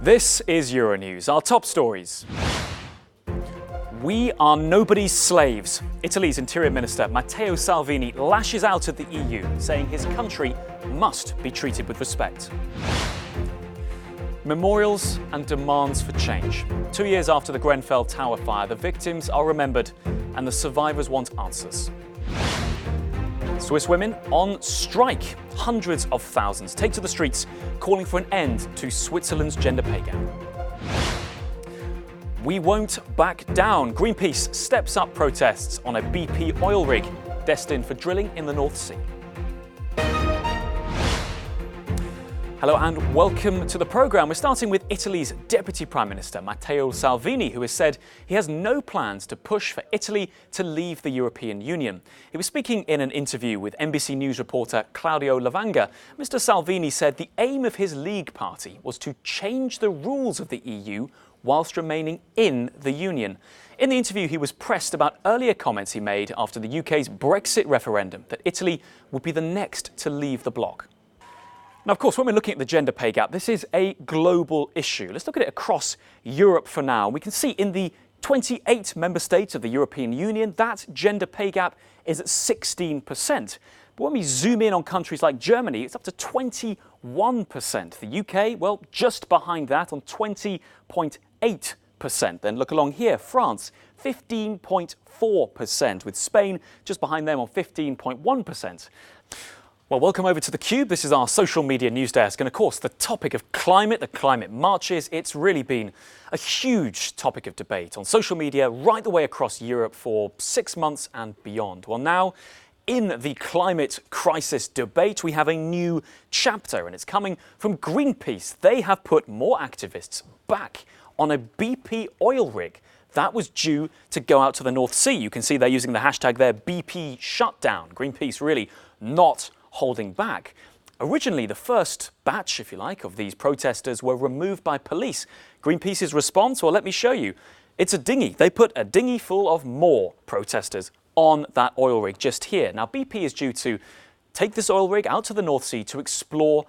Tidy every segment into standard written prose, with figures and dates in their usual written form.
This is Euronews, our top stories. We are nobody's slaves. Italy's Interior Minister Matteo Salvini lashes out at the EU, saying his country must be treated with respect. Memorials and demands for change. 2 years after the Grenfell Tower fire, the victims are remembered and the survivors want answers. Swiss women on strike. Hundreds of thousands take to the streets, calling for an end to Switzerland's gender pay gap. We won't back down. Greenpeace steps up protests on a BP oil rig destined for drilling in the North Sea. Hello and welcome to the programme. We're starting with Italy's Deputy Prime Minister, Matteo Salvini, who has said he has no plans to push for Italy to leave the European Union. He was speaking in an interview with NBC News reporter Claudio Lavanga. Mr. Salvini said the aim of his League party was to change the rules of the EU whilst remaining in the Union. In the interview, he was pressed about earlier comments he made after the UK's Brexit referendum that Italy would be the next to leave the bloc. Now, of course, when we're looking at the gender pay gap, this is a global issue. Let's look at it across Europe for now. We can see in the 28 member states of the European Union, that gender pay gap is at 16%. But when we zoom in on countries like Germany, it's up to 21%. The UK, well, just behind that on 20.8%. Then look along here, France, 15.4%, with Spain just behind them on 15.1%. Well, welcome over to theCUBE. This is our social media news desk. And of course, the topic of climate, the climate marches, it's really been a huge topic of debate on social media right the way across Europe for 6 months and beyond. Well, now, in the climate crisis debate, we have a new chapter, and it's coming from Greenpeace. They have put more activists back on a BP oil rig that was due to go out to the North Sea. You can see they're using the hashtag there, BP shutdown. Greenpeace really not holding back. Originally, the first batch, if you like, of these protesters were removed by police. Greenpeace's response, well, let me show you. It's a dinghy. They put a dinghy full of more protesters on that oil rig just here. Now, BP is due to take this oil rig out to the North Sea to explore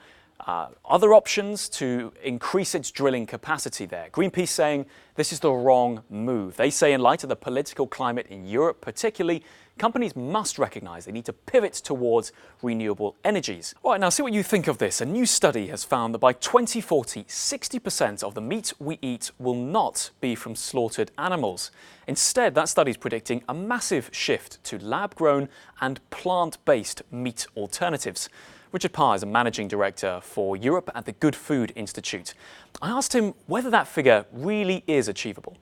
other options to increase its drilling capacity there. Greenpeace saying this is the wrong move. They say in light of the political climate in Europe particularly, companies must recognise they need to pivot towards renewable energies. All right, now see what you think of this. A new study has found that by 2040, 60% of the meat we eat will not be from slaughtered animals. Instead, that study is predicting a massive shift to lab-grown and plant-based meat alternatives. Richard Parr is a managing director for Europe at the Good Food Institute. I asked him whether that figure really is achievable.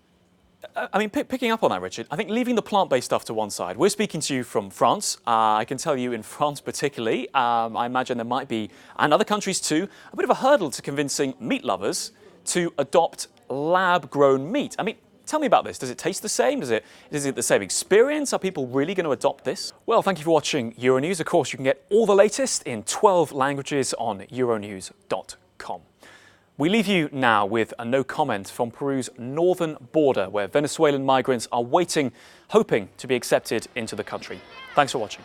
I mean, picking up on that, Richard, I think leaving the plant-based stuff to one side, we're speaking to you from France. I can tell you in France particularly, I imagine there might be, and other countries too, a bit of a hurdle to convincing meat lovers to adopt lab-grown meat. I mean, tell me about this. Does it taste the same? Is it the same experience? Are people really going to adopt this? Well, thank you for watching Euronews. Of course, you can get all the latest in 12 languages on euronews.com. We leave you now with a no comment from Peru's northern border, where Venezuelan migrants are waiting, hoping to be accepted into the country. Thanks for watching.